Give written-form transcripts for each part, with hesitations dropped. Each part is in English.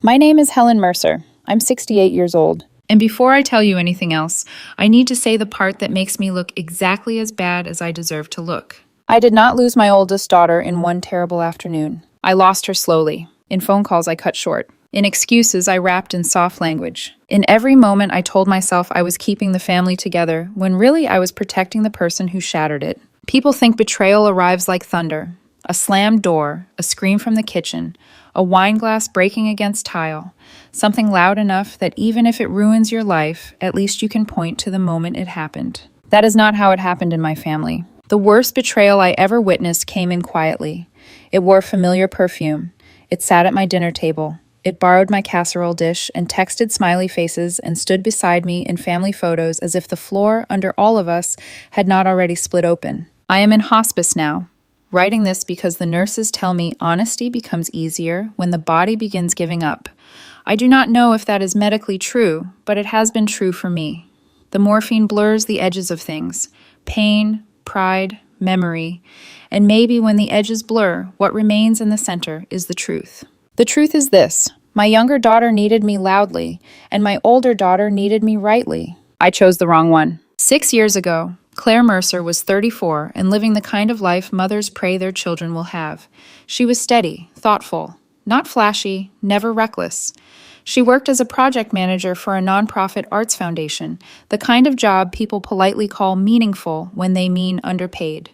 My name is Helen Mercer. I'm 68 years old. And before I tell you anything else, I need to say the part that makes me look exactly as bad as I deserve to look. I did not lose my oldest daughter in one terrible afternoon. I lost her slowly. In phone calls I cut short. In excuses I wrapped in soft language. In every moment I told myself I was keeping the family together, when really I was protecting the person who shattered it. People think betrayal arrives like thunder. A slammed door, a scream from the kitchen, a wine glass breaking against tile, something loud enough that even if it ruins your life, at least you can point to the moment it happened. That is not how it happened in my family. The worst betrayal I ever witnessed came in quietly. It wore familiar perfume. It sat at my dinner table. It borrowed my casserole dish and texted smiley faces and stood beside me in family photos as if the floor under all of us had not already split open. I am in hospice now, writing this because the nurses tell me honesty becomes easier when the body begins giving up. I do not know if that is medically true, but it has been true for me. The morphine blurs the edges of things, pain, pride, memory, and maybe when the edges blur, what remains in the center is the truth. The truth is this: my younger daughter needed me loudly, and my older daughter needed me rightly. I chose the wrong one. 6 years ago, Claire Mercer was 34 and living the kind of life mothers pray their children will have. She was steady, thoughtful, not flashy, never reckless. She worked as a project manager for a nonprofit arts foundation, the kind of job people politely call meaningful when they mean underpaid.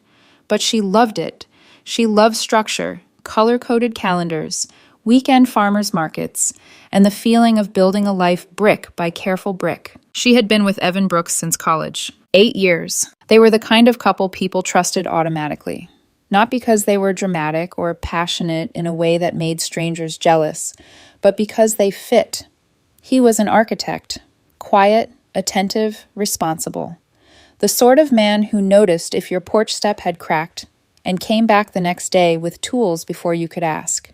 But she loved it. She loved structure, color-coded calendars, weekend farmers markets, and the feeling of building a life brick by careful brick. She had been with Evan Brooks since college. 8 years. They were the kind of couple people trusted automatically. Not because they were dramatic or passionate in a way that made strangers jealous, but because they fit. He was an architect, quiet, attentive, responsible. The sort of man who noticed if your porch step had cracked and came back the next day with tools before you could ask.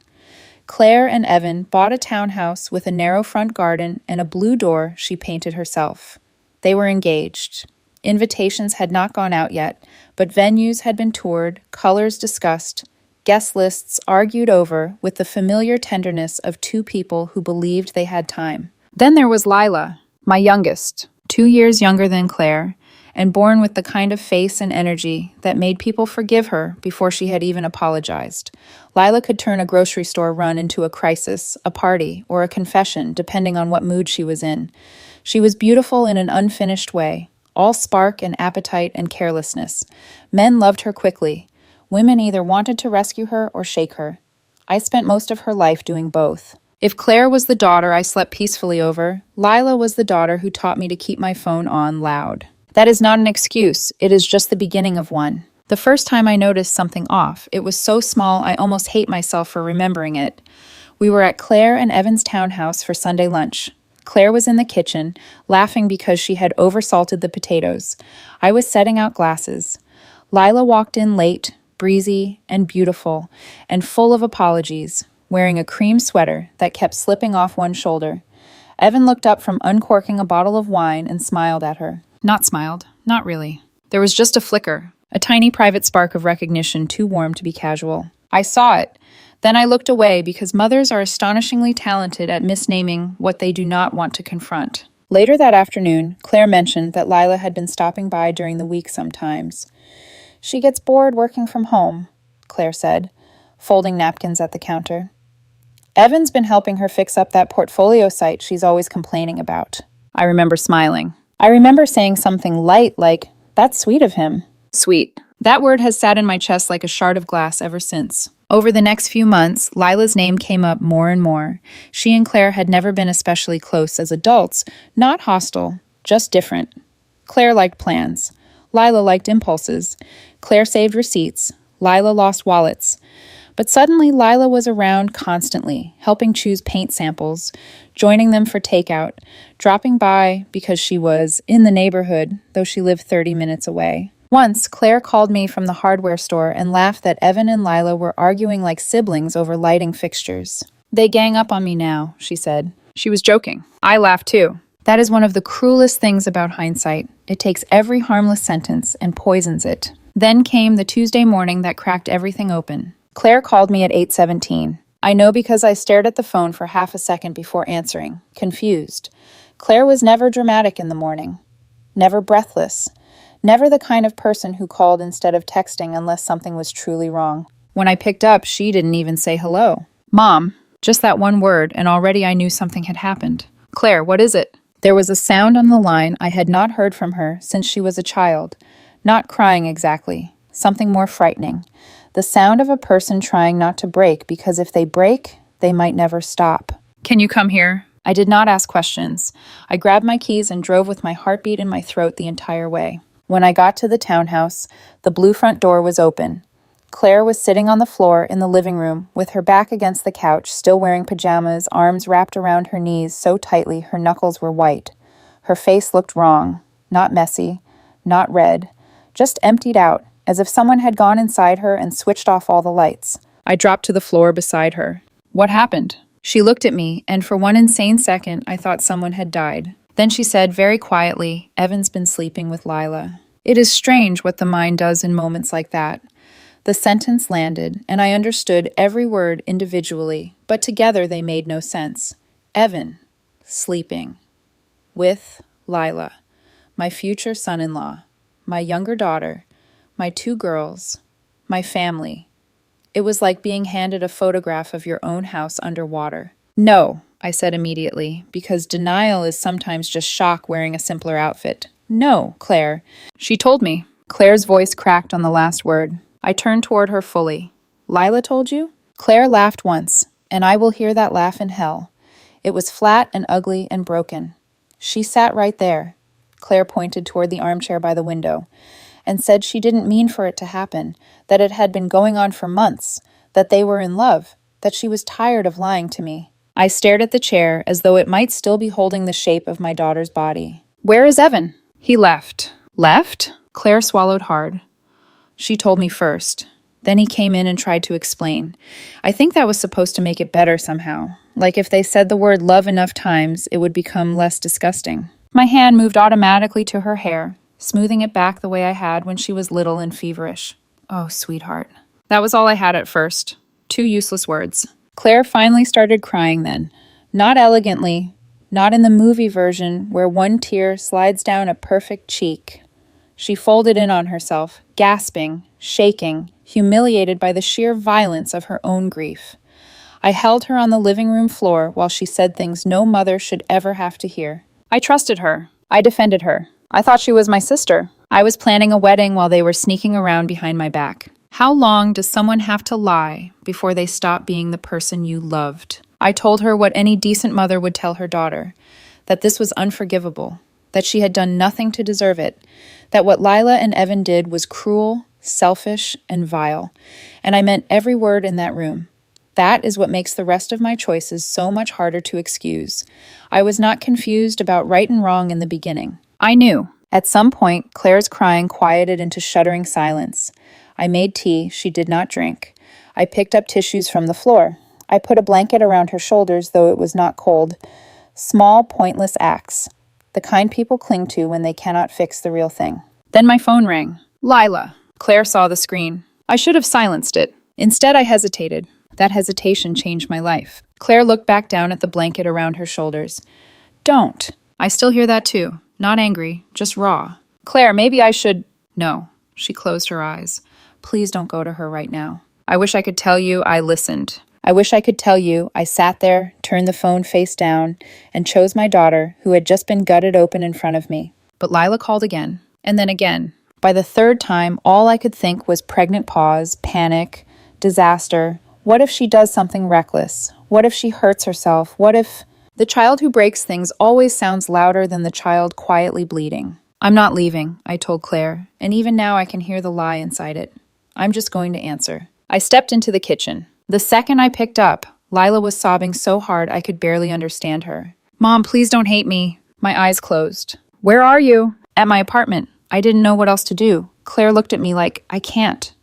Claire and Evan bought a townhouse with a narrow front garden and a blue door she painted herself. They were engaged. Invitations had not gone out yet, but venues had been toured, colors discussed, guest lists argued over with the familiar tenderness of two people who believed they had time. Then there was Lila, my youngest, 2 years younger than Claire, and born with the kind of face and energy that made people forgive her before she had even apologized. Lila could turn a grocery store run into a crisis, a party, or a confession, depending on what mood she was in. She was beautiful in an unfinished way, all spark and appetite and carelessness. Men loved her quickly. Women either wanted to rescue her or shake her. I spent most of her life doing both. If Claire was the daughter I slept peacefully over, Lila was the daughter who taught me to keep my phone on loud. That is not an excuse, it is just the beginning of one. The first time I noticed something off, it was so small I almost hate myself for remembering it. We were at Claire and Evan's townhouse for Sunday lunch. Claire was in the kitchen, laughing because she had oversalted the potatoes. I was setting out glasses. Lila walked in late, breezy, and beautiful, and full of apologies, wearing a cream sweater that kept slipping off one shoulder. Evan looked up from uncorking a bottle of wine and smiled at her. Not smiled, not really. There was just a flicker, a tiny private spark of recognition too warm to be casual. I saw it. Then I looked away because mothers are astonishingly talented at misnaming what they do not want to confront. Later that afternoon, Claire mentioned that Lila had been stopping by during the week sometimes. She gets bored working from home, Claire said, folding napkins at the counter. Evan's been helping her fix up that portfolio site she's always complaining about. I remember smiling. I remember saying something light like, "That's sweet of him." Sweet. That word has sat in my chest like a shard of glass ever since. Over the next few months, Lila's name came up more and more. She and Claire had never been especially close as adults, not hostile, just different. Claire liked plans. Lila liked impulses. Claire saved receipts. Lila lost wallets. But suddenly Lila was around constantly, helping choose paint samples, joining them for takeout, dropping by because she was in the neighborhood, though she lived 30 minutes away. Once, Claire called me from the hardware store and laughed that Evan and Lila were arguing like siblings over lighting fixtures. "They gang up on me now," she said. She was joking. I laughed too. That is one of the cruelest things about hindsight. It takes every harmless sentence and poisons it. Then came the Tuesday morning that cracked everything open. Claire called me at 8:17. I know because I stared at the phone for half a second before answering, confused. Claire was never dramatic in the morning, never breathless, never the kind of person who called instead of texting unless something was truly wrong. When I picked up, she didn't even say hello. Mom, just that one word, and already I knew something had happened. Claire, what is it? There was a sound on the line I had not heard from her since she was a child. Not crying exactly, something more frightening. The sound of a person trying not to break because if they break, they might never stop. Can you come here? I did not ask questions. I grabbed my keys and drove with my heartbeat in my throat the entire way. When I got to the townhouse, the blue front door was open. Claire was sitting on the floor in the living room with her back against the couch, still wearing pajamas, arms wrapped around her knees so tightly her knuckles were white. Her face looked wrong, not messy, not red, just emptied out, as if someone had gone inside her and switched off all the lights. I dropped to the floor beside her. What happened? She looked at me, and for one insane second, I thought someone had died. Then she said very quietly, Evan's been sleeping with Lila. It is strange what the mind does in moments like that. The sentence landed, and I understood every word individually, but together they made no sense. Evan, sleeping, with Lila, my future son-in-law, my younger daughter, my 2 girls, my family. It was like being handed a photograph of your own house underwater. No, I said immediately, because denial is sometimes just shock wearing a simpler outfit. No, Claire. She told me. Claire's voice cracked on the last word. I turned toward her fully. Lila told you? Claire laughed once, and I will hear that laugh in hell. It was flat and ugly and broken. She sat right there. Claire pointed toward the armchair by the window, and said she didn't mean for it to happen, that it had been going on for months, that they were in love, that she was tired of lying to me. I stared at the chair as though it might still be holding the shape of my daughter's body. Where is Evan? He left. Left? Claire swallowed hard. She told me first. Then he came in and tried to explain. I think that was supposed to make it better somehow. Like if they said the word love enough times, it would become less disgusting. My hand moved automatically to her hair, smoothing it back the way I had when she was little and feverish. Oh, sweetheart. That was all I had at first. 2 useless words. Claire finally started crying then. Not elegantly, not in the movie version where one tear slides down a perfect cheek. She folded in on herself, gasping, shaking, humiliated by the sheer violence of her own grief. I held her on the living room floor while she said things no mother should ever have to hear. I trusted her. I defended her. I thought she was my sister. I was planning a wedding while they were sneaking around behind my back. How long does someone have to lie before they stop being the person you loved? I told her what any decent mother would tell her daughter, that this was unforgivable, that she had done nothing to deserve it, that what Lila and Evan did was cruel, selfish, and vile, and I meant every word in that room. That is what makes the rest of my choices so much harder to excuse. I was not confused about right and wrong in the beginning. I knew. At some point, Claire's crying quieted into shuddering silence. I made tea she did not drink. I picked up tissues from the floor. I put a blanket around her shoulders, though it was not cold. Small, pointless acts. The kind people cling to when they cannot fix the real thing. Then my phone rang. Lila. Claire saw the screen. I should have silenced it. Instead, I hesitated. That hesitation changed my life. Claire looked back down at the blanket around her shoulders. Don't. I still hear that too. Not angry, just raw. Claire, maybe I should... No. She closed her eyes. Please don't go to her right now. I wish I could tell you I listened. I wish I could tell you I sat there, turned the phone face down, and chose my daughter, who had just been gutted open in front of me. But Lila called again, and then again. By the 3rd time, all I could think was pregnant pause, panic, disaster. What if she does something reckless? What if she hurts herself? What if... The child who breaks things always sounds louder than the child quietly bleeding. I'm not leaving, I told Claire, and even now I can hear the lie inside it. I'm just going to answer. I stepped into the kitchen. The second I picked up, Lila was sobbing so hard I could barely understand her. Mom, please don't hate me. My eyes closed. Where are you? At my apartment. I didn't know what else to do. Claire looked at me like, I can't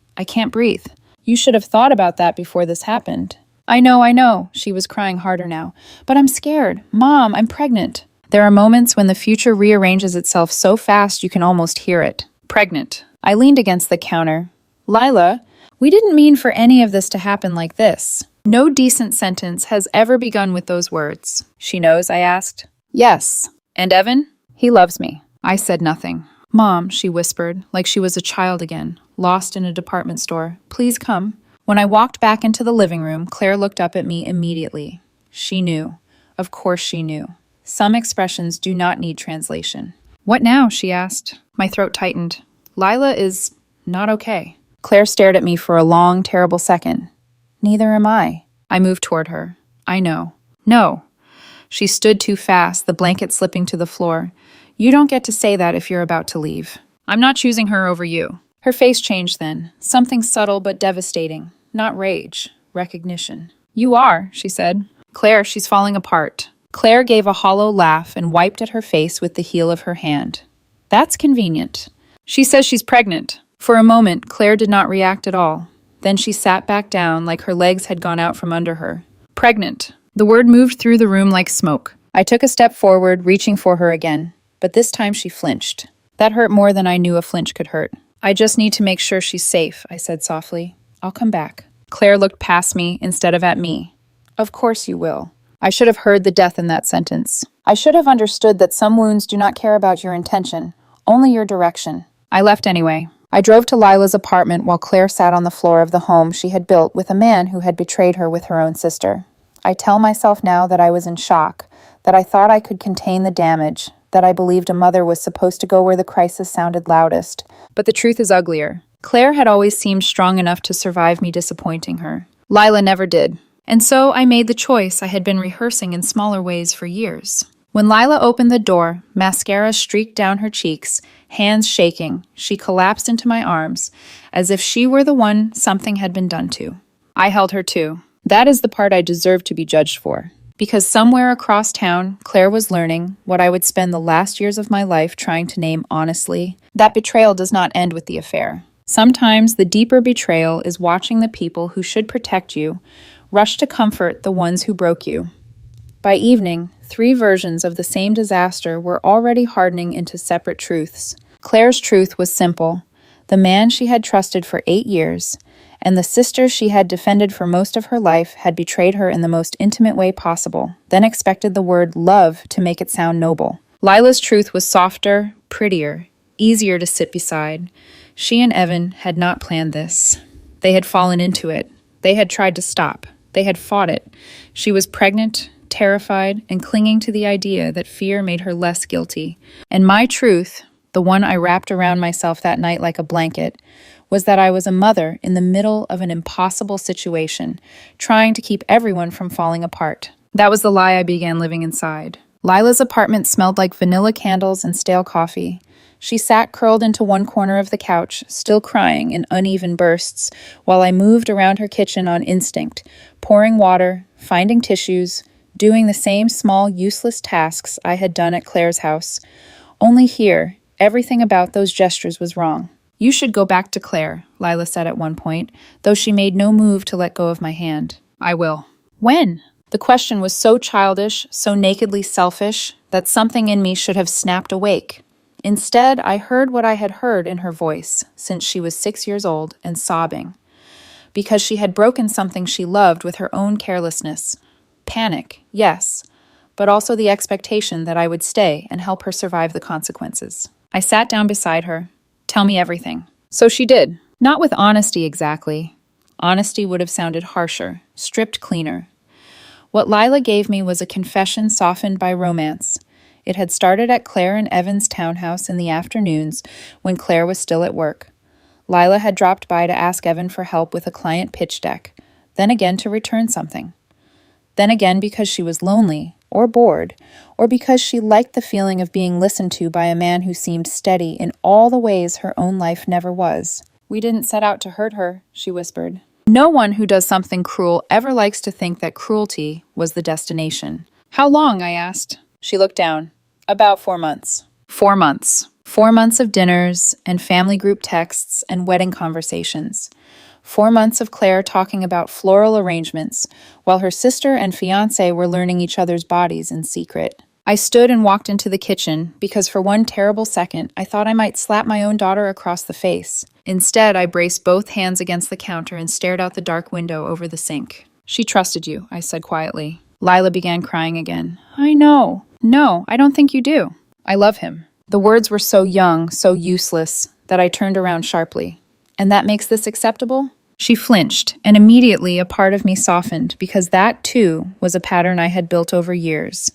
breathe. You should have thought about that before this happened. I know. She was crying harder now. But I'm scared. Mom, I'm pregnant. There are moments when the future rearranges itself so fast you can almost hear it. Pregnant. I leaned against the counter. Lila, we didn't mean for any of this to happen like this. No decent sentence has ever begun with those words. She knows, I asked. Yes. And Evan? He loves me. I said nothing. Mom, she whispered, like she was a child again, lost in a department store. Please come. When I walked back into the living room, Claire looked up at me immediately. She knew. Of course she knew. Some expressions do not need translation. What now? She asked. My throat tightened. Lila is not okay. Claire stared at me for a long, terrible second. Neither am I. I moved toward her. I know. No. She stood too fast, the blanket slipping to the floor. You don't get to say that if you're about to leave. I'm not choosing her over you. Her face changed then. Something subtle but devastating. Not rage. Recognition. You are, she said. Claire, she's falling apart. Claire gave a hollow laugh and wiped at her face with the heel of her hand. That's convenient. She says she's pregnant. For a moment, Claire did not react at all. Then she sat back down like her legs had gone out from under her. Pregnant. The word moved through the room like smoke. I took a step forward, reaching for her again. But this time she flinched. That hurt more than I knew a flinch could hurt. I just need to make sure she's safe, I said softly. I'll come back. Claire looked past me instead of at me. Of course you will. I should have heard the death in that sentence. I should have understood that some wounds do not care about your intention, only your direction. I left anyway. I drove to Lila's apartment while Claire sat on the floor of the home she had built with a man who had betrayed her with her own sister. I tell myself now that I was in shock, that I thought I could contain the damage, that I believed a mother was supposed to go where the crisis sounded loudest. But the truth is uglier. Claire had always seemed strong enough to survive me disappointing her. Lila never did. And so I made the choice I had been rehearsing in smaller ways for years. When Lila opened the door, mascara streaked down her cheeks, hands shaking, she collapsed into my arms, as if she were the one something had been done to. I held her too. That is the part I deserved to be judged for. Because somewhere across town, Claire was learning what I would spend the last years of my life trying to name honestly. That betrayal does not end with the affair. Sometimes the deeper betrayal is watching the people who should protect you rush to comfort the ones who broke you. By evening, 3 versions of the same disaster were already hardening into separate truths. Claire's truth was simple. The man she had trusted for 8 years, and the sister she had defended for most of her life had betrayed her in the most intimate way possible, then expected the word love to make it sound noble. Lila's truth was softer, prettier, easier to sit beside. She and Evan had not planned this. They had fallen into it. They had tried to stop. They had fought it. She was pregnant, terrified, and clinging to the idea that fear made her less guilty. And my truth, the one I wrapped around myself that night like a blanket, was that I was a mother in the middle of an impossible situation, trying to keep everyone from falling apart. That was the lie I began living inside. Lila's apartment smelled like vanilla candles and stale coffee. She sat curled into one corner of the couch, still crying in uneven bursts, while I moved around her kitchen on instinct, pouring water, finding tissues, doing the same small, useless tasks I had done at Claire's house. Only here, everything about those gestures was wrong. You should go back to Claire, Lila said at one point, though she made no move to let go of my hand. I will. When? The question was so childish, so nakedly selfish, that something in me should have snapped awake. Instead, I heard what I had heard in her voice since she was 6 years old and sobbing, because she had broken something she loved with her own carelessness. Panic, yes, but also the expectation that I would stay and help her survive the consequences. I sat down beside her. Tell me everything. So she did. Not with honesty exactly. Honesty would have sounded harsher, stripped cleaner. What Lila gave me was a confession softened by romance. It had started at Claire and Evan's townhouse in the afternoons when Claire was still at work. Lila had dropped by to ask Evan for help with a client pitch deck, then again to return something. Then again because she was lonely, or bored, or because she liked the feeling of being listened to by a man who seemed steady in all the ways her own life never was. We didn't set out to hurt her, she whispered. No one who does something cruel ever likes to think that cruelty was the destination. How long? I asked. She looked down. About 4 months. 4 months. 4 months of dinners and family group texts and wedding conversations. 4 months of Claire talking about floral arrangements, while her sister and fiancé were learning each other's bodies in secret. I stood and walked into the kitchen because for one terrible second I thought I might slap my own daughter across the face. Instead, I braced both hands against the counter and stared out the dark window over the sink. She trusted you, I said quietly. Lila began crying again. I know. No, I don't think you do. I love him. The words were so young, so useless, that I turned around sharply. And that makes this acceptable? She flinched, and immediately a part of me softened, because that, too, was a pattern I had built over years.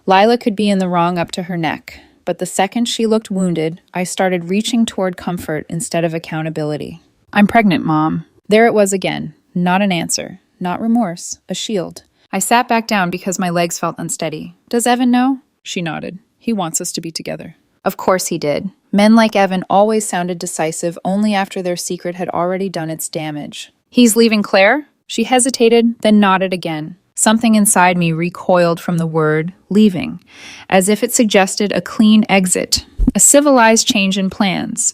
Lila could be in the wrong up to her neck, but the second she looked wounded, I started reaching toward comfort instead of accountability. I'm pregnant, Mom. There it was again. Not an answer. Not remorse. A shield. I sat back down because my legs felt unsteady. Does Evan know? She nodded. He wants us to be together. Of course he did. Men like Evan always sounded decisive only after their secret had already done its damage. He's leaving Claire? She hesitated, then nodded again. Something inside me recoiled from the word leaving, as if it suggested a clean exit, a civilized change in plans.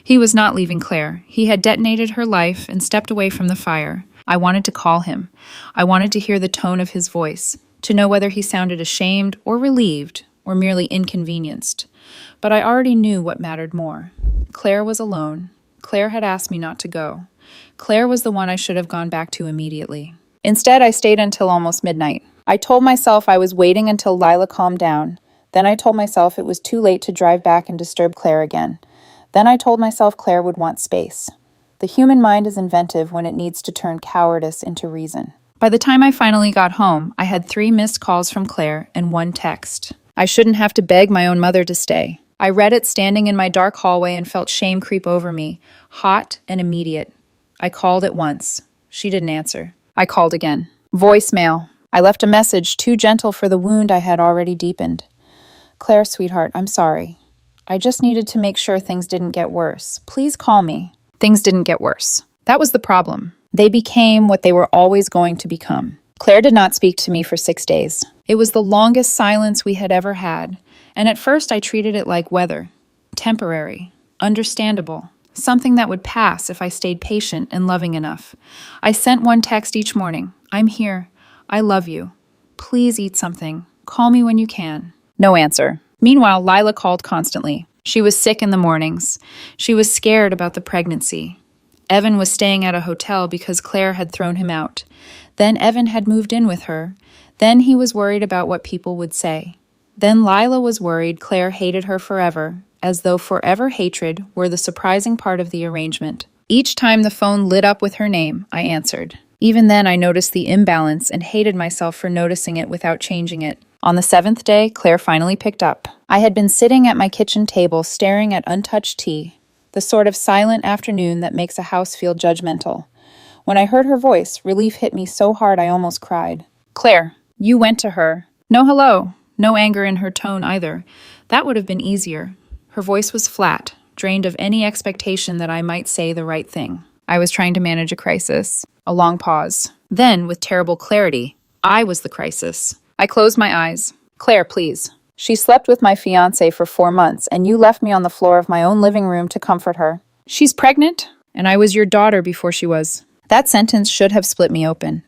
He was not leaving Claire. He had detonated her life and stepped away from the fire. I wanted to call him. I wanted to hear the tone of his voice, to know whether he sounded ashamed or relieved or merely inconvenienced. But I already knew what mattered more. Claire was alone. Claire had asked me not to go. Claire was the one I should have gone back to immediately. Instead, I stayed until almost midnight. I told myself I was waiting until Lila calmed down. Then I told myself it was too late to drive back and disturb Claire again. Then I told myself Claire would want space. The human mind is inventive when it needs to turn cowardice into reason. By the time I finally got home, I had 3 missed calls from Claire and 1 text. I shouldn't have to beg my own mother to stay. I read it standing in my dark hallway and felt shame creep over me, hot and immediate. I called it once. She didn't answer. I called again. Voicemail. I left a message too gentle for the wound I had already deepened. Claire, sweetheart, I'm sorry. I just needed to make sure things didn't get worse. Please call me. Things didn't get worse. That was the problem. They became what they were always going to become. Claire did not speak to me for 6 days. It was the longest silence we had ever had, and at first I treated it like weather. Temporary. Understandable. Something that would pass if I stayed patient and loving enough. I sent 1 text each morning. I'm here. I love you. Please eat something. Call me when you can. No answer. Meanwhile, Lila called constantly. She was sick in the mornings. She was scared about the pregnancy. Evan was staying at a hotel because Claire had thrown him out. Then Evan had moved in with her. Then he was worried about what people would say. Then Lila was worried Claire hated her forever, as though forever hatred were the surprising part of the arrangement. Each time the phone lit up with her name, I answered. Even then I noticed the imbalance and hated myself for noticing it without changing it. On the 7th day, Claire finally picked up. I had been sitting at my kitchen table staring at untouched tea, the sort of silent afternoon that makes a house feel judgmental. When I heard her voice, relief hit me so hard I almost cried. Claire, you went to her. No hello, no anger in her tone either. That would have been easier. Her voice was flat, drained of any expectation that I might say the right thing. I was trying to manage a crisis. A long pause. Then, with terrible clarity, I was the crisis. I closed my eyes. Claire, please. She slept with my fiancé for 4 months, and you left me on the floor of my own living room to comfort her. She's pregnant? And I was your daughter before she was. That sentence should have split me open.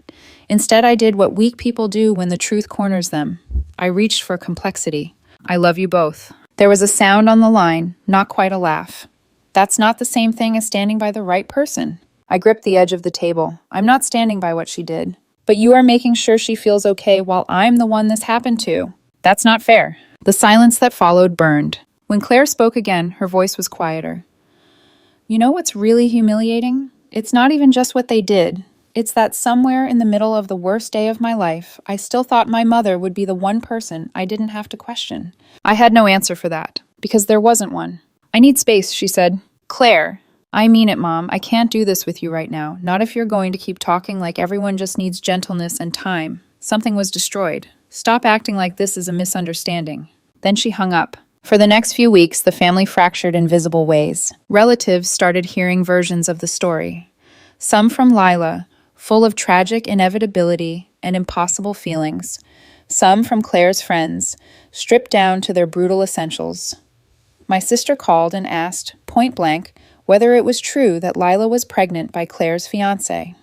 Instead, I did what weak people do when the truth corners them. I reached for complexity. I love you both. There was a sound on the line, not quite a laugh. That's not the same thing as standing by the right person. I gripped the edge of the table. I'm not standing by what she did. But you are making sure she feels okay while I'm the one this happened to. That's not fair. The silence that followed burned. When Claire spoke again, her voice was quieter. You know what's really humiliating? It's not even just what they did. It's that somewhere in the middle of the worst day of my life, I still thought my mother would be the one person I didn't have to question. I had no answer for that, because there wasn't one. I need space, she said. Claire, I mean it, Mom. I can't do this with you right now. Not if you're going to keep talking like everyone just needs gentleness and time. Something was destroyed. Stop acting like this is a misunderstanding. Then she hung up. For the next few weeks, the family fractured in visible ways. Relatives started hearing versions of the story. Some from Lila, full of tragic inevitability and impossible feelings. Some from Claire's friends, stripped down to their brutal essentials. My sister called and asked, point blank, whether it was true that Lila was pregnant by Claire's fiancé.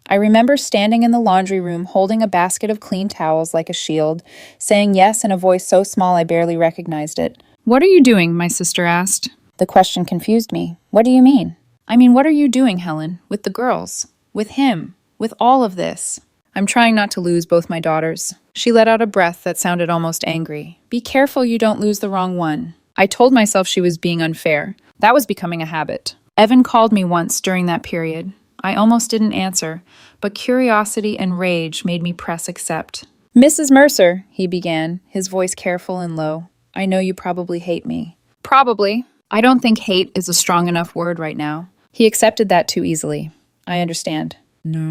I remember standing in the laundry room holding a basket of clean towels like a shield, saying yes in a voice so small I barely recognized it. What are you doing? My sister asked. The question confused me. What do you mean? I mean, what are you doing, Helen? With the girls? With him? With all of this, I'm trying not to lose both my daughters. She let out a breath that sounded almost angry. Be careful you don't lose the wrong one. I told myself she was being unfair. That was becoming a habit. Evan called me once during that period. I almost didn't answer, but curiosity and rage made me press accept. Mrs. Mercer, he began, his voice careful and low. I know you probably hate me. Probably. I don't think hate is a strong enough word right now. He accepted that too easily. I understand. No,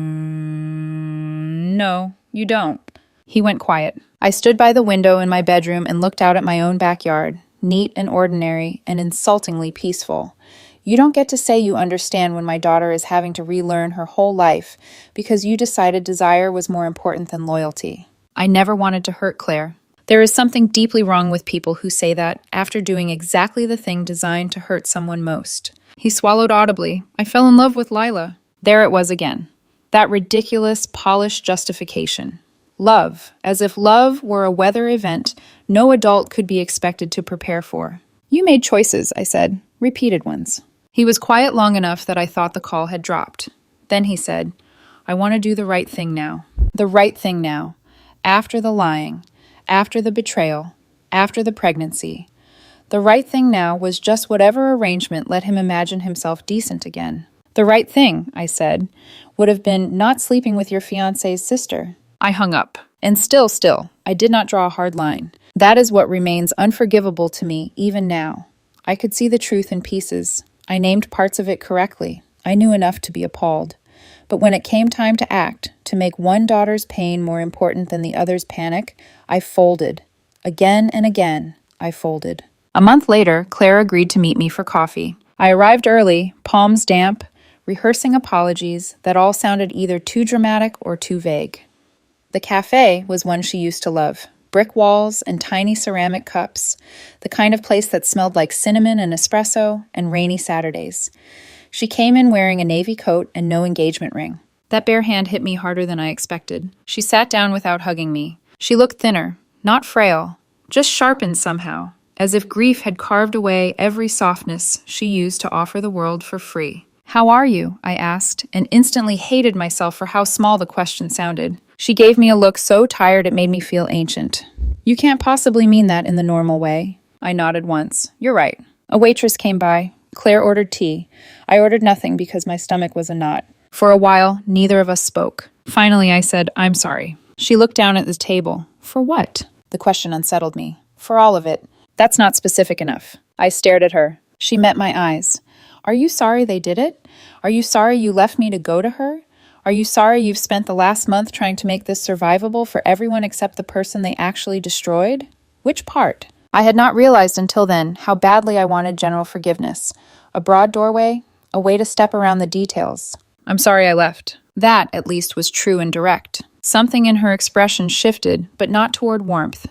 you don't. He went quiet. I stood by the window in my bedroom and looked out at my own backyard, neat and ordinary and insultingly peaceful. You don't get to say you understand when my daughter is having to relearn her whole life because you decided desire was more important than loyalty. I never wanted to hurt Claire. There is something deeply wrong with people who say that after doing exactly the thing designed to hurt someone most. He swallowed audibly. I fell in love with Lila. There it was again. That ridiculous, polished justification. Love, as if love were a weather event no adult could be expected to prepare for. You made choices, I said, repeated ones. He was quiet long enough that I thought the call had dropped. Then he said, I want to do the right thing now. The right thing now. After the lying, after the betrayal, after the pregnancy. The right thing now was just whatever arrangement let him imagine himself decent again. The right thing, I said, would have been not sleeping with your fiancé's sister. I hung up. And still, I did not draw a hard line. That is what remains unforgivable to me even now. I could see the truth in pieces. I named parts of it correctly. I knew enough to be appalled. But when it came time to act, to make one daughter's pain more important than the other's panic, I folded. Again and again, I folded. A month later, Claire agreed to meet me for coffee. I arrived early, palms damp, rehearsing apologies that all sounded either too dramatic or too vague. The cafe was one she used to love. Brick walls and tiny ceramic cups, the kind of place that smelled like cinnamon and espresso and rainy Saturdays. She came in wearing a navy coat and no engagement ring. That bare hand hit me harder than I expected. She sat down without hugging me. She looked thinner, not frail, just sharpened somehow, as if grief had carved away every softness she used to offer the world for free. How are you? I asked, and instantly hated myself for how small the question sounded. She gave me a look so tired it made me feel ancient. You can't possibly mean that in the normal way. I nodded once. You're right. A waitress came by. Claire ordered tea. I ordered nothing because my stomach was a knot. For a while, neither of us spoke. Finally, I said, I'm sorry. She looked down at the table. For what? The question unsettled me. For all of it. That's not specific enough. I stared at her. She met my eyes. Are you sorry they did it? Are you sorry you left me to go to her? Are you sorry you've spent the last month trying to make this survivable for everyone except the person they actually destroyed? Which part? I had not realized until then how badly I wanted general forgiveness. A broad doorway, a way to step around the details. I'm sorry I left. That, at least, was true and direct. Something in her expression shifted, but not toward warmth,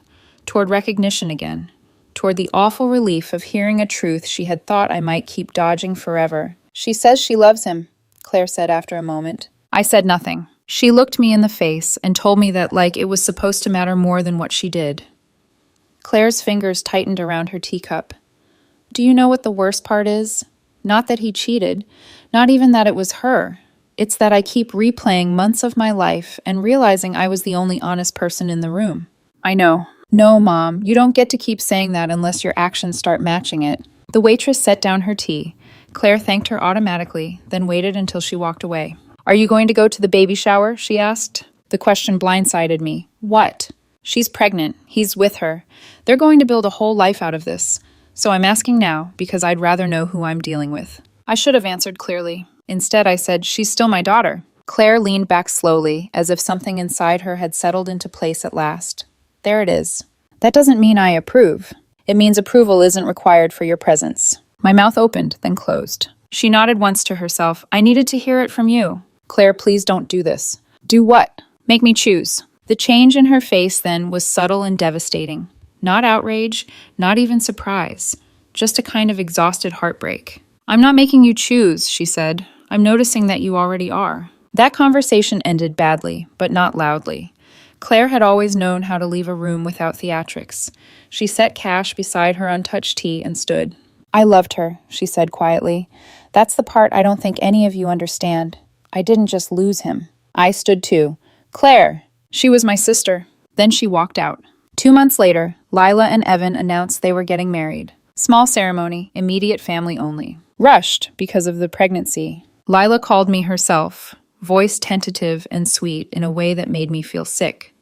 toward recognition again, toward the awful relief of hearing a truth she had thought I might keep dodging forever. She says she loves him, Claire said after a moment. I said nothing. She looked me in the face and told me that like it was supposed to matter more than what she did. Claire's fingers tightened around her teacup. Do you know what the worst part is? Not that he cheated, not even that it was her. It's that I keep replaying months of my life and realizing I was the only honest person in the room. I know. No, Mom, you don't get to keep saying that unless your actions start matching it. The waitress set down her tea. Claire thanked her automatically, then waited until she walked away. Are you going to go to the baby shower? She asked. The question blindsided me. What? She's pregnant. He's with her. They're going to build a whole life out of this. So I'm asking now because I'd rather know who I'm dealing with. I should have answered clearly. Instead, I said, she's still my daughter. Claire leaned back slowly, as if something inside her had settled into place at last. There it is. That doesn't mean I approve. It means approval isn't required for your presence. My mouth opened, then closed. She nodded once to herself. I needed to hear it from you. Claire, please don't do this. Do what? Make me choose. The change in her face then was subtle and devastating. Not outrage, not even surprise. Just a kind of exhausted heartbreak. I'm not making you choose, she said. I'm noticing that you already are. That conversation ended badly, but not loudly. Claire had always known how to leave a room without theatrics. She set Cash beside her untouched tea and stood. I loved her, she said quietly. That's the part I don't think any of you understand. I didn't just lose him. I stood too. Claire! She was my sister. Then she walked out. 2 months later, Lila and Evan announced they were getting married. Small ceremony, immediate family only. Rushed because of the pregnancy. Lila called me herself, voice tentative and sweet in a way that made me feel sick.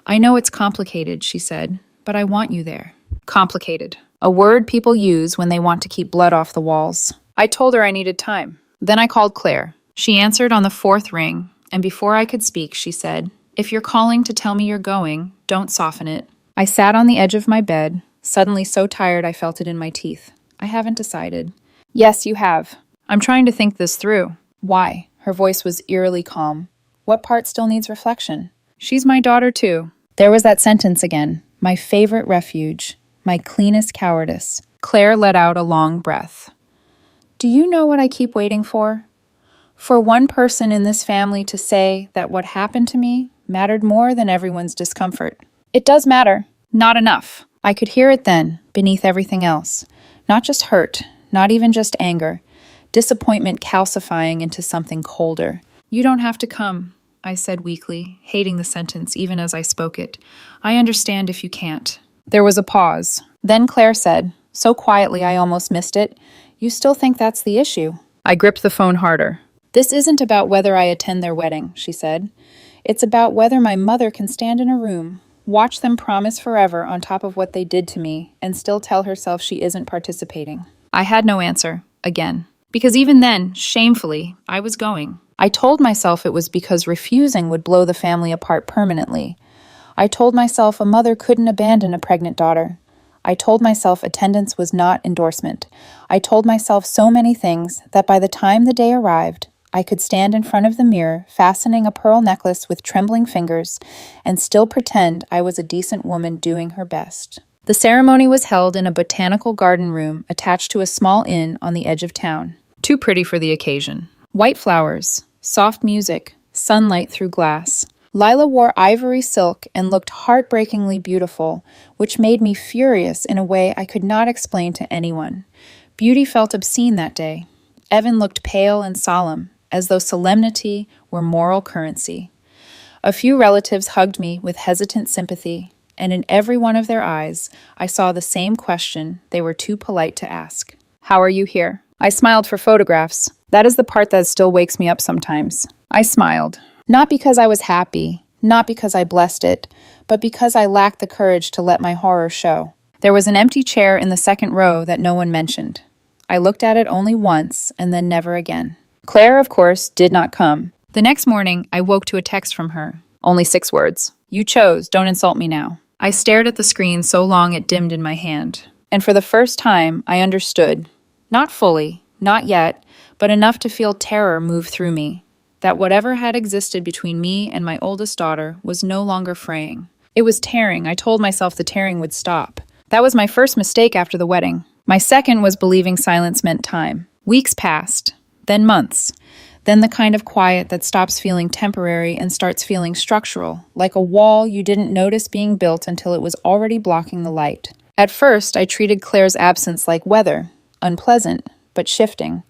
I know it's complicated, she said, but I want you there. Complicated. A word people use when they want to keep blood off the walls. I told her I needed time. Then I called Claire. She answered on the 4th ring, and before I could speak, she said, "If you're calling to tell me you're going, don't soften it." I sat on the edge of my bed, suddenly so tired I felt it in my teeth. I haven't decided. Yes, you have. I'm trying to think this through. Why? Her voice was eerily calm. What part still needs reflection? She's my daughter too. There was that sentence again. My favorite refuge. My cleanest cowardice. Claire let out a long breath. Do you know what I keep waiting for? For one person in this family to say that what happened to me mattered more than everyone's discomfort. It does matter. Not enough. I could hear it then, beneath everything else. Not just hurt, not even just anger. Disappointment calcifying into something colder. You don't have to come, I said weakly, hating the sentence even as I spoke it. I understand if you can't. There was a pause. Then Claire said, so quietly I almost missed it, you still think that's the issue? I gripped the phone harder. This isn't about whether I attend their wedding, she said. It's about whether my mother can stand in a room, watch them promise forever on top of what they did to me, and still tell herself she isn't participating. I had no answer, again. Because even then, shamefully, I was going. I told myself it was because refusing would blow the family apart permanently. I told myself a mother couldn't abandon a pregnant daughter. I told myself attendance was not endorsement. I told myself so many things that by the time the day arrived, I could stand in front of the mirror, fastening a pearl necklace with trembling fingers, and still pretend I was a decent woman doing her best. The ceremony was held in a botanical garden room attached to a small inn on the edge of town. Too pretty for the occasion. White flowers, soft music, sunlight through glass. Lila wore ivory silk and looked heartbreakingly beautiful, which made me furious in a way I could not explain to anyone. Beauty felt obscene that day. Evan looked pale and solemn, as though solemnity were moral currency. A few relatives hugged me with hesitant sympathy, and in every one of their eyes, I saw the same question they were too polite to ask. How are you here? I smiled for photographs. That is the part that still wakes me up sometimes. I smiled. Not because I was happy, not because I blessed it, but because I lacked the courage to let my horror show. There was an empty chair in the second row that no one mentioned. I looked at it only once and then never again. Claire, of course, did not come. The next morning, I woke to a text from her. Only 6 words. You chose, don't insult me now. I stared at the screen so long it dimmed in my hand. And for the first time, I understood. Not fully, not yet, but enough to feel terror move through me. That whatever had existed between me and my oldest daughter was no longer fraying. It was tearing. I told myself the tearing would stop. That was my first mistake after the wedding. My second was believing silence meant time. Weeks passed, then months, then the kind of quiet that stops feeling temporary and starts feeling structural, like a wall you didn't notice being built until it was already blocking the light. At first, I treated Claire's absence like weather, unpleasant, but shifting.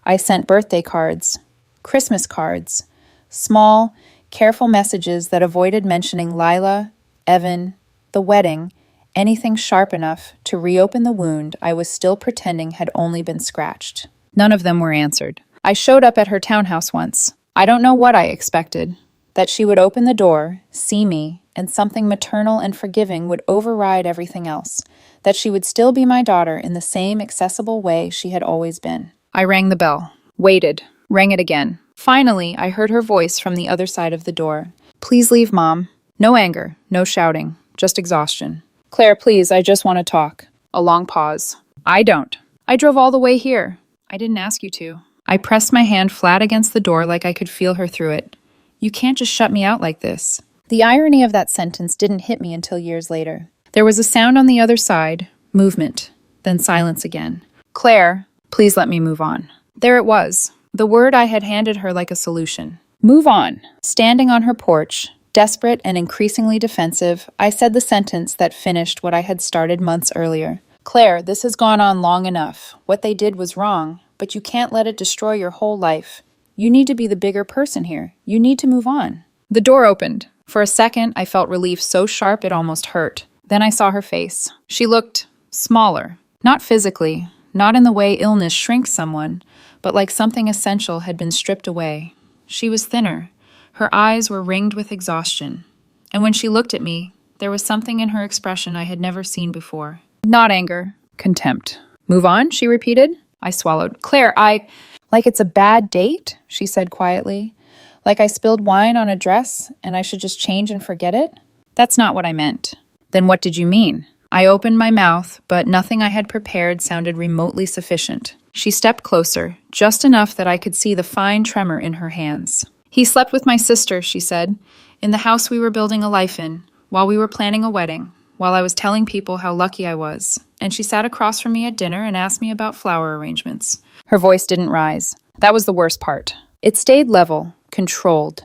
I sent birthday cards, Christmas cards, small, careful messages that avoided mentioning Lila, Evan, the wedding, anything sharp enough to reopen the wound I was still pretending had only been scratched. None of them were answered. I showed up at her townhouse once. I don't know what I expected. That she would open the door, see me, and something maternal and forgiving would override everything else. That she would still be my daughter in the same accessible way she had always been. I rang the bell, waited, rang it again. Finally, I heard her voice from the other side of the door. Please leave, Mom. No anger, no shouting, just exhaustion. Claire, please, I just want to talk. A long pause. I don't. I drove all the way here. I didn't ask you to. I pressed my hand flat against the door like I could feel her through it. You can't just shut me out like this. The irony of that sentence didn't hit me until years later. There was a sound on the other side, movement, then silence again. Claire, please let me move on. There it was, the word I had handed her like a solution. Move on. Standing on her porch, desperate and increasingly defensive, I said the sentence that finished what I had started months earlier. Claire, this has gone on long enough. What they did was wrong, but you can't let it destroy your whole life. You need to be the bigger person here. You need to move on. The door opened. For a second, I felt relief so sharp it almost hurt. Then I saw her face. She looked smaller. Not physically, not in the way illness shrinks someone, but like something essential had been stripped away. She was thinner. Her eyes were ringed with exhaustion. And when she looked at me, there was something in her expression I had never seen before. Not anger, contempt. Move on, she repeated. I swallowed. Claire, Like it's a bad date, she said quietly. Like I spilled wine on a dress and I should just change and forget it? That's not what I meant. Then what did you mean? I opened my mouth, but nothing I had prepared sounded remotely sufficient. She stepped closer, just enough that I could see the fine tremor in her hands. He slept with my sister, she said, in the house we were building a life in, while we were planning a wedding, while I was telling people how lucky I was. And she sat across from me at dinner and asked me about flower arrangements. Her voice didn't rise. That was the worst part. It stayed level, controlled,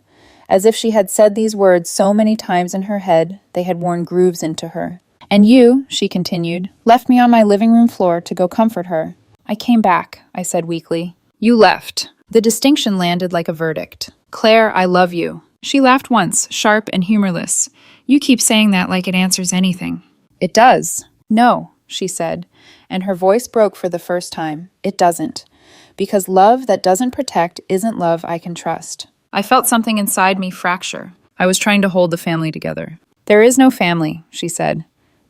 as if she had said these words so many times in her head they had worn grooves into her. And you, she continued, left me on my living room floor to go comfort her. I came back, I said weakly. You left. The distinction landed like a verdict. Claire, I love you. She laughed once, sharp and humorless. You keep saying that like it answers anything. It does. No, she said, and her voice broke for the first time. It doesn't. Because love that doesn't protect isn't love I can trust. I felt something inside me fracture. I was trying to hold the family together. There is no family, she said.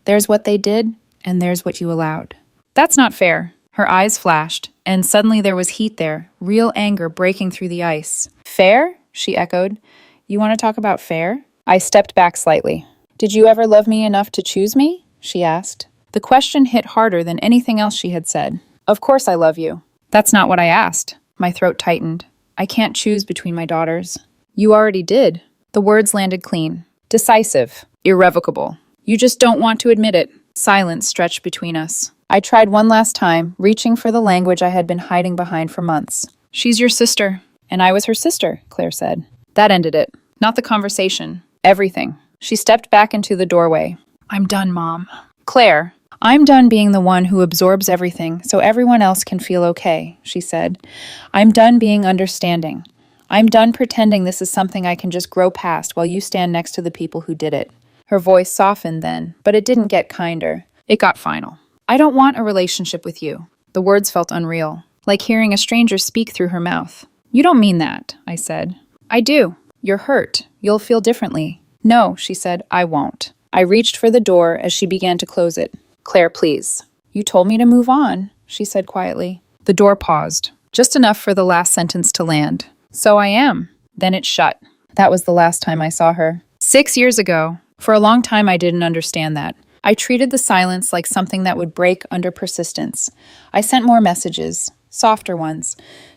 There's what they did, and there's what you allowed. That's not fair. Her eyes flashed, and suddenly there was heat there, real anger breaking through the ice. Fair? She echoed. You want to talk about fair? I stepped back slightly. Did you ever love me enough to choose me? She asked. The question hit harder than anything else she had said. Of course I love you. That's not what I asked. My throat tightened. I can't choose between my daughters. You already did. The words landed clean. Decisive. Irrevocable. You just don't want to admit it. Silence stretched between us. I tried one last time, reaching for the language I had been hiding behind for months. She's your sister. And I was her sister, Claire said. That ended it. Not the conversation. Everything. She stepped back into the doorway. I'm done, Mom. Claire, I'm done being the one who absorbs everything so everyone else can feel okay, she said. I'm done being understanding. I'm done pretending this is something I can just grow past while you stand next to the people who did it. Her voice softened then, but it didn't get kinder. It got final. I don't want a relationship with you. The words felt unreal, like hearing a stranger speak through her mouth. You don't mean that, I said. I do. You're hurt. You'll feel differently. No, she said, I won't. I reached for the door as she began to close it. Claire, please. You told me to move on, she said quietly. The door paused, just enough for the last sentence to land. So I am. Then it shut. That was the last time I saw her. 6 years ago. For a long time I didn't understand that. I treated the silence like something that would break under persistence. I sent more messages, softer ones,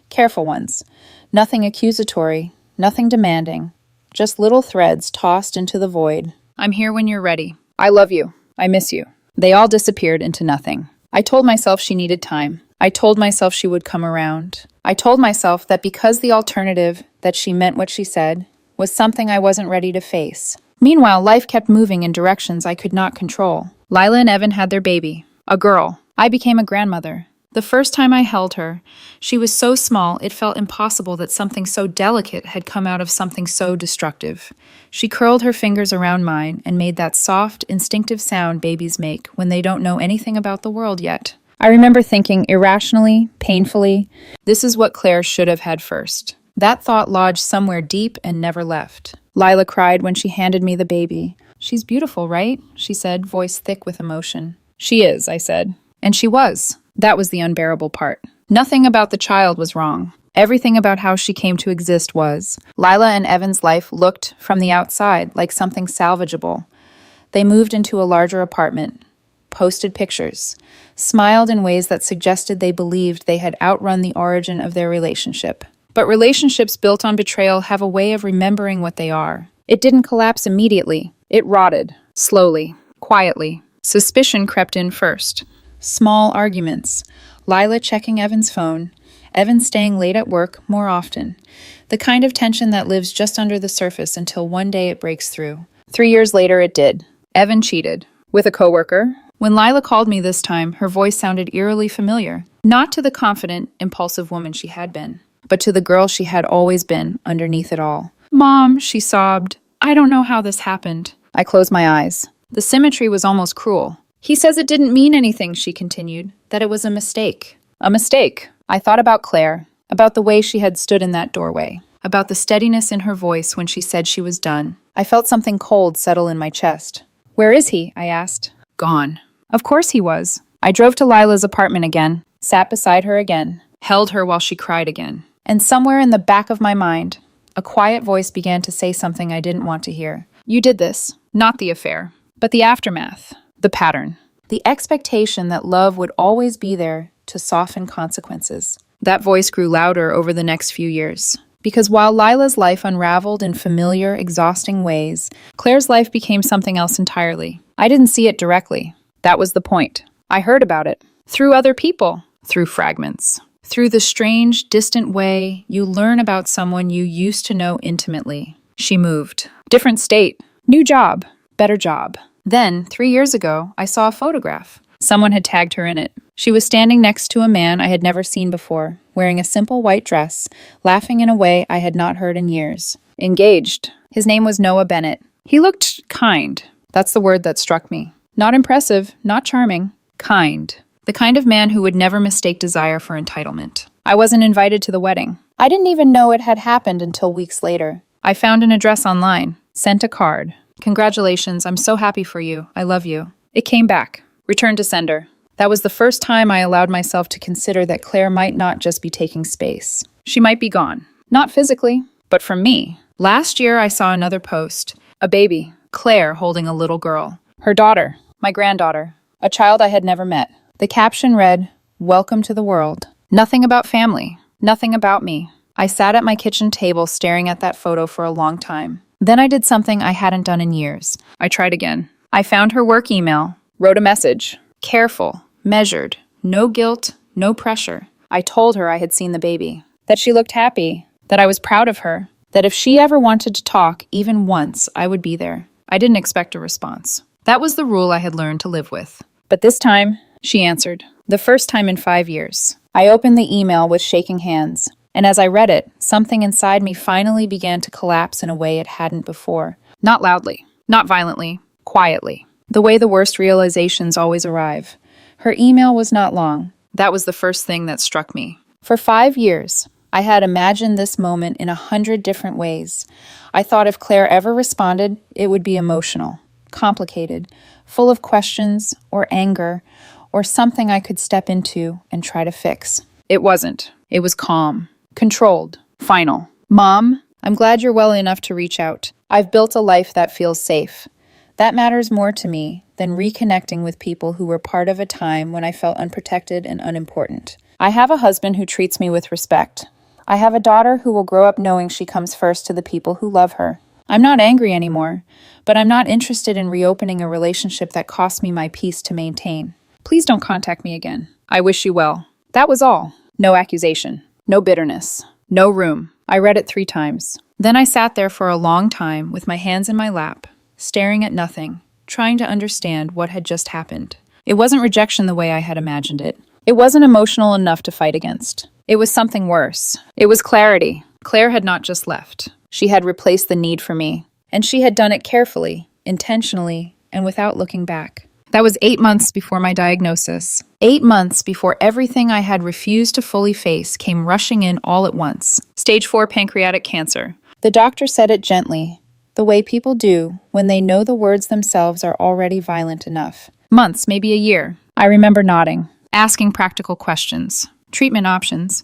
careful ones. Nothing accusatory, nothing demanding. Just little threads tossed into the void. I'm here when you're ready. I love you. I miss you. They all disappeared into nothing. I told myself she needed time. I told myself she would come around. I told myself that because the alternative, that she meant what she said, was something I wasn't ready to face. Meanwhile, life kept moving in directions I could not control. Lila and Evan had their baby, a girl. I became a grandmother. The first time I held her, she was so small it felt impossible that something so delicate had come out of something so destructive. She curled her fingers around mine and made that soft, instinctive sound babies make when they don't know anything about the world yet. I remember thinking irrationally, painfully, this is what Claire should have had first. That thought lodged somewhere deep and never left. Lila cried when she handed me the baby. She's beautiful, right? She said, voice thick with emotion. She is, I said. And she was. That was the unbearable part. Nothing about the child was wrong. Everything about how she came to exist was. Lila and Evan's life looked, from the outside, like something salvageable. They moved into a larger apartment, posted pictures, smiled in ways that suggested they believed they had outrun the origin of their relationship. But relationships built on betrayal have a way of remembering what they are. It didn't collapse immediately. It rotted, slowly, quietly. Suspicion crept in first. Small arguments. Lila checking Evan's phone. Evan staying late at work more often. The kind of tension that lives just under the surface until one day it breaks through. 3 years later, it did. Evan cheated. With a coworker. When Lila called me this time, her voice sounded eerily familiar. Not to the confident, impulsive woman she had been. but to the girl she had always been underneath it all. "Mom," she sobbed, "I don't know how this happened." I closed my eyes. The symmetry was almost cruel. "He says it didn't mean anything," she continued, "that it was a mistake." A mistake. I thought about Claire, about the way she had stood in that doorway, about the steadiness in her voice when she said she was done. I felt something cold settle in my chest. "Where is he?" I asked. "Gone." Of course he was. I drove to Lila's apartment again, sat beside her again, held her while she cried again. And somewhere in the back of my mind, a quiet voice began to say something I didn't want to hear. "You did this, not the affair, but the aftermath, the pattern, the expectation that love would always be there to soften consequences." That voice grew louder over the next few years. Because while Lila's life unraveled in familiar, exhausting ways, Claire's life became something else entirely. I didn't see it directly. That was the point. I heard about it. Through other people. Through fragments. Through the strange, distant way you learn about someone you used to know intimately. She moved. Different state. New job. Better job. Then, 3 years ago, I saw a photograph. Someone had tagged her in it. She was standing next to a man I had never seen before, wearing a simple white dress, laughing in a way I had not heard in years. Engaged. His name was Noah Bennett. He looked kind. That's the word that struck me. Not impressive, not charming. Kind. The kind of man who would never mistake desire for entitlement. I wasn't invited to the wedding. I didn't even know it had happened until weeks later. I found an address online, sent a card. "Congratulations, I'm so happy for you. I love you." It came back. Returned to sender. That was the first time I allowed myself to consider that Claire might not just be taking space. She might be gone. Not physically, but from me. Last year, I saw another post. A baby. Claire holding a little girl. Her daughter. My granddaughter. A child I had never met. The caption read, "Welcome to the world." Nothing about family. Nothing about me. I sat at my kitchen table staring at that photo for a long time. Then I did something I hadn't done in years. I tried again. I found her work email. Wrote a message. Careful, measured, no guilt, no pressure. I told her I had seen the baby, that she looked happy, that I was proud of her, that if she ever wanted to talk, even once, I would be there. I didn't expect a response. That was the rule I had learned to live with. But this time, she answered. The first time in 5 years. I opened the email with shaking hands, and as I read it, something inside me finally began to collapse in a way it hadn't before. Not loudly, not violently, quietly. The way the worst realizations always arrive. Her email was not long. That was the first thing that struck me. For 5 years, I had imagined this moment in 100 different ways. I thought if Claire ever responded, it would be emotional, complicated, full of questions or anger, or something I could step into and try to fix. It wasn't. It was calm, controlled, final. "Mom, I'm glad you're well enough to reach out. I've built a life that feels safe. That matters more to me than reconnecting with people who were part of a time when I felt unprotected and unimportant. I have a husband who treats me with respect. I have a daughter who will grow up knowing she comes first to the people who love her. I'm not angry anymore, but I'm not interested in reopening a relationship that cost me my peace to maintain. Please don't contact me again. I wish you well." That was all. No accusation. No bitterness. No room. I read it 3 times. Then I sat there for a long time with my hands in my lap, staring at nothing, trying to understand what had just happened. It wasn't rejection the way I had imagined it. It wasn't emotional enough to fight against. It was something worse. It was clarity. Claire had not just left. She had replaced the need for me. And she had done it carefully, intentionally, and without looking back. That was 8 months before my diagnosis. 8 months before everything I had refused to fully face came rushing in all at once. Stage 4 pancreatic cancer. The doctor said it gently, the way people do when they know the words themselves are already violent enough. Months, maybe a year. I remember nodding, asking practical questions, treatment options,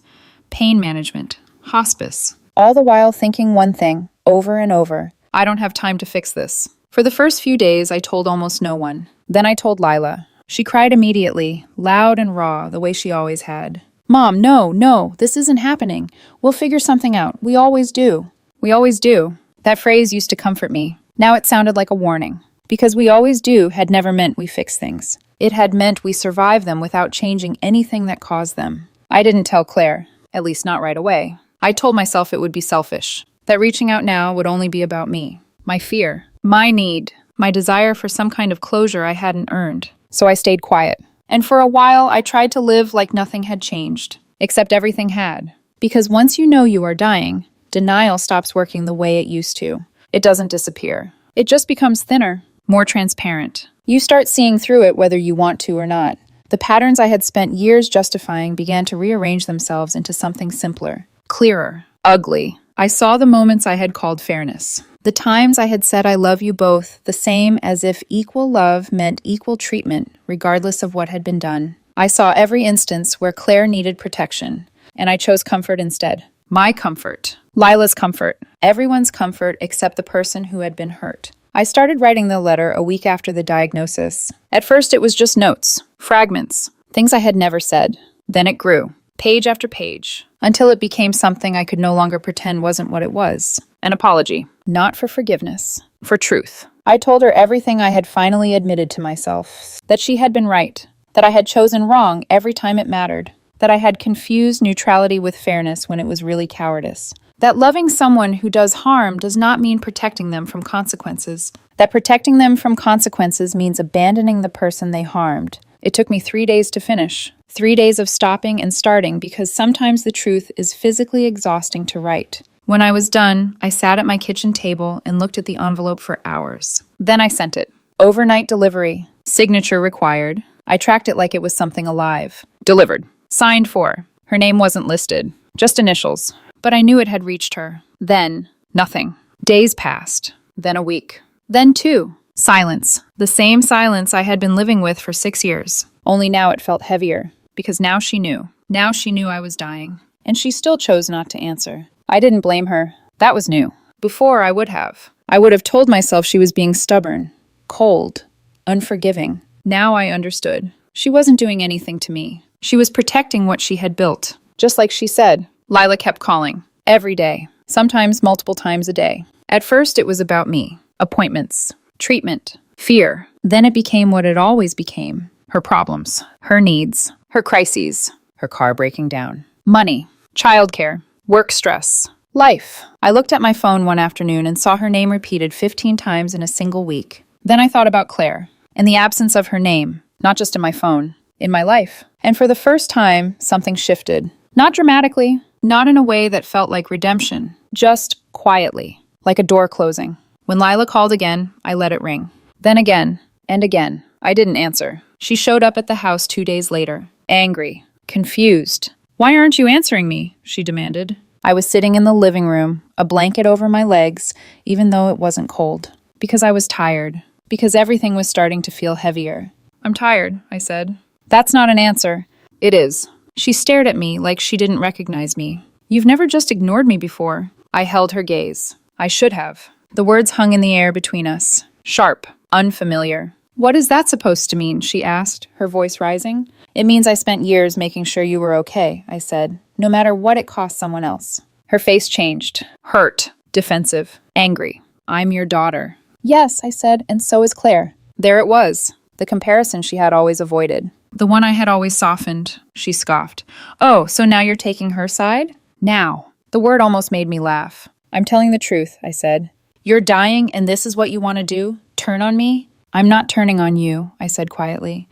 pain management, hospice. All the while thinking one thing, over and over. I don't have time to fix this. For the first few days, I told almost no one. Then I told Lila. She cried immediately, loud and raw, the way she always had. "Mom, no, this isn't happening. We'll figure something out. We always do." We always do. That phrase used to comfort me. Now it sounded like a warning. Because we always do had never meant we fix things. It had meant we survive them without changing anything that caused them. I didn't tell Claire, at least not right away. I told myself it would be selfish, that reaching out now would only be about me, my fear, my need, my desire for some kind of closure I hadn't earned. So I stayed quiet. And for a while, I tried to live like nothing had changed, except everything had. Because once you know you are dying, denial stops working the way it used to. It doesn't disappear. It just becomes thinner, more transparent. You start seeing through it whether you want to or not. The patterns I had spent years justifying began to rearrange themselves into something simpler, clearer, ugly. I saw the moments I had called fairness. The times I had said I love you both, the same as if equal love meant equal treatment, regardless of what had been done. I saw every instance where Claire needed protection, and I chose comfort instead. My comfort. Lila's comfort. Everyone's comfort except the person who had been hurt. I started writing the letter a week after the diagnosis. At first it was just notes, fragments, things I had never said. Then it grew, page after page, until it became something I could no longer pretend wasn't what it was. An apology. Not for forgiveness, for truth. I told her everything I had finally admitted to myself. That she had been right. That I had chosen wrong every time it mattered. That I had confused neutrality with fairness when it was really cowardice. That loving someone who does harm does not mean protecting them from consequences. That protecting them from consequences means abandoning the person they harmed. It took me 3 days to finish. 3 days of stopping and starting because sometimes the truth is physically exhausting to write. When I was done, I sat at my kitchen table and looked at the envelope for hours. Then I sent it. Overnight delivery. Signature required. I tracked it like it was something alive. Delivered. Signed for. Her name wasn't listed. Just initials. But I knew it had reached her. Then, nothing. Days passed. Then a week. Then 2. Silence. The same silence I had been living with for 6 years. Only now it felt heavier. Because now she knew. Now she knew I was dying. And she still chose not to answer. I didn't blame her. That was new. Before, I would have. I would have told myself she was being stubborn, cold, unforgiving. Now I understood. She wasn't doing anything to me. She was protecting what she had built. Just like she said. Lila kept calling. Every day. Sometimes multiple times a day. At first, it was about me. Appointments. Treatment. Fear. Then it became what it always became. Her problems. Her needs. Her crises. Her car breaking down. Money. Childcare. Work stress. Life. I looked at my phone one afternoon and saw her name repeated 15 times in a single week. Then I thought about Claire. And the absence of her name. Not just in my phone. In my life. And for the first time, something shifted. Not dramatically. Not in a way that felt like redemption, just quietly, like a door closing. When Lila called again, I let it ring. Then again, and again. I didn't answer. She showed up at the house 2 days later, angry, confused. "Why aren't you answering me?" she demanded. I was sitting in the living room, a blanket over my legs, even though it wasn't cold. Because I was tired. Because everything was starting to feel heavier. "I'm tired," I said. "That's not an answer." "It is." She stared at me like she didn't recognize me. "You've never just ignored me before." I held her gaze. I should have. The words hung in the air between us. Sharp. Unfamiliar. "What is that supposed to mean?" she asked, her voice rising. "It means I spent years making sure you were okay," I said, "no matter what it cost someone else." Her face changed. Hurt. Defensive. Angry. "I'm your daughter." "Yes," I said, "and so is Claire." There it was. The comparison she had always avoided. The one I had always softened. She scoffed. "Oh, so now you're taking her side?" "Now." The word almost made me laugh. "I'm telling the truth," I said. "You're dying and this is what you want to do? Turn on me?" "I'm not turning on you," I said quietly.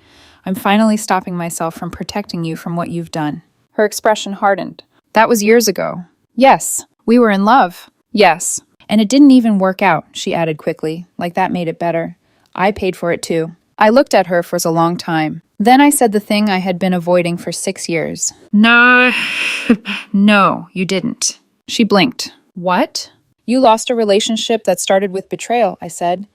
"I'm finally stopping myself from protecting you from what you've done." Her expression hardened. "That was years ago." "Yes. We were in love." "Yes. And it didn't even work out," she added quickly, like that made it better. "I paid for it too." I looked at her for a long time. Then I said the thing I had been avoiding for 6 years. "No, no, you didn't." She blinked. "What?" "You lost a relationship that started with betrayal," I said.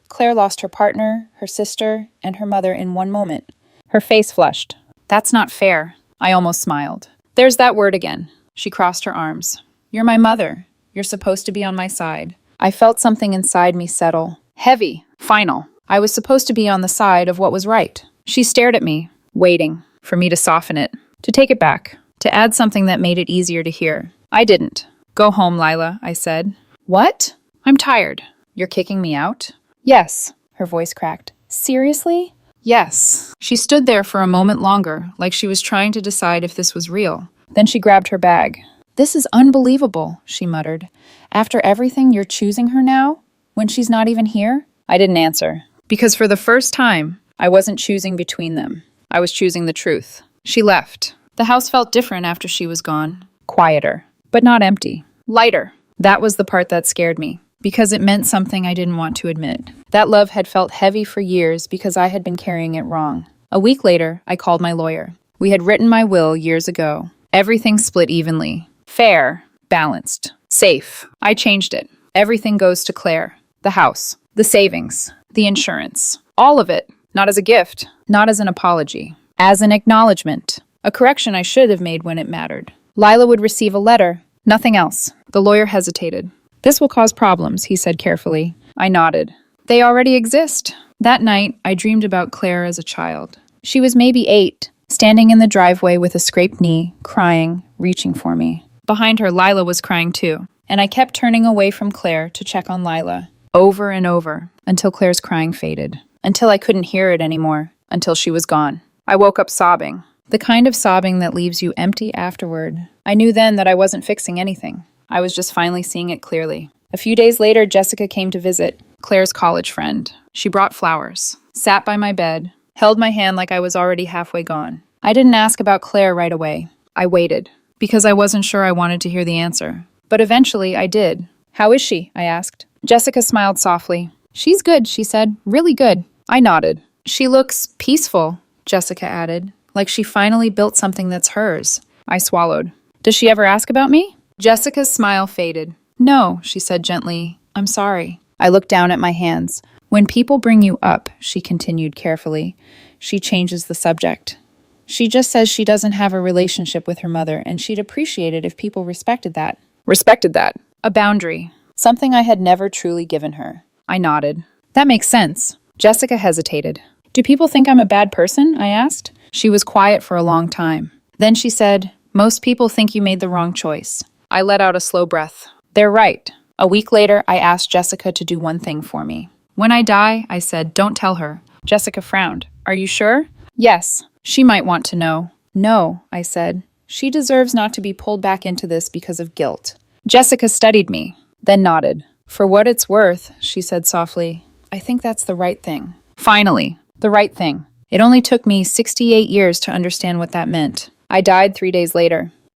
"Claire lost her partner, her sister, and her mother in one moment." Her face flushed. "That's not fair." I almost smiled. "There's that word again." She crossed her arms. "You're my mother. You're supposed to be on my side." I felt something inside me settle. Heavy. Final. I was supposed to be on the side of what was right. She stared at me, waiting for me to soften it, to take it back, to add something that made it easier to hear. I didn't. "Go home, Lila," I said. "What?" "I'm tired." "You're kicking me out?" "Yes." Her voice cracked. "Seriously?" "Yes." She stood there for a moment longer, like she was trying to decide if this was real. Then she grabbed her bag. "This is unbelievable," she muttered. "After everything, you're choosing her now? When she's not even here?" I didn't answer. Because for the first time, I wasn't choosing between them. I was choosing the truth. She left. The house felt different after she was gone. Quieter, but not empty. Lighter. That was the part that scared me, because it meant something I didn't want to admit. That love had felt heavy for years because I had been carrying it wrong. A week later, I called my lawyer. We had written my will years ago. Everything split evenly. Fair, balanced, safe. I changed it. Everything goes to Claire. The house, the savings, the insurance. All of it. Not as a gift, not as an apology. As an acknowledgement. A correction I should have made when it mattered. Lila would receive a letter. Nothing else. The lawyer hesitated. This will cause problems, he said carefully. I nodded. They already exist. That night, I dreamed about Claire as a child. She was maybe 8, standing in the driveway with a scraped knee, crying, reaching for me. Behind her, Lila was crying too, and I kept turning away from Claire to check on Lila, over and over, until Claire's crying faded, until I couldn't hear it anymore, until she was gone. I woke up sobbing, the kind of sobbing that leaves you empty afterward. I knew then that I wasn't fixing anything. I was just finally seeing it clearly. A few days later, Jessica came to visit, Claire's college friend. She brought flowers, sat by my bed, held my hand like I was already halfway gone. I didn't ask about Claire right away. I waited, because I wasn't sure I wanted to hear the answer. But eventually, I did. How is she? I asked. Jessica smiled softly. She's good, she said. Really good. I nodded. She looks peaceful, Jessica added, like she finally built something that's hers. I swallowed. Does she ever ask about me? Jessica's smile faded. No, she said gently. I'm sorry. I looked down at my hands. When people bring you up, she continued carefully, she changes the subject. She just says she doesn't have a relationship with her mother, and she'd appreciate it if people respected that. Respected that? A boundary. Something I had never truly given her. I nodded. That makes sense. Jessica hesitated. Do people think I'm a bad person? I asked. She was quiet for a long time. Then she said, most people think you made the wrong choice. I let out a slow breath. They're right. A week later, I asked Jessica to do one thing for me. When I die, I said, don't tell her. Jessica frowned. Are you sure? Yes. She might want to know. No, I said. She deserves not to be pulled back into this because of guilt. Jessica studied me, then nodded. For what it's worth, she said softly, I think that's the right thing. Finally, the right thing. It only took me 68 years to understand what that meant. I died 3 days later.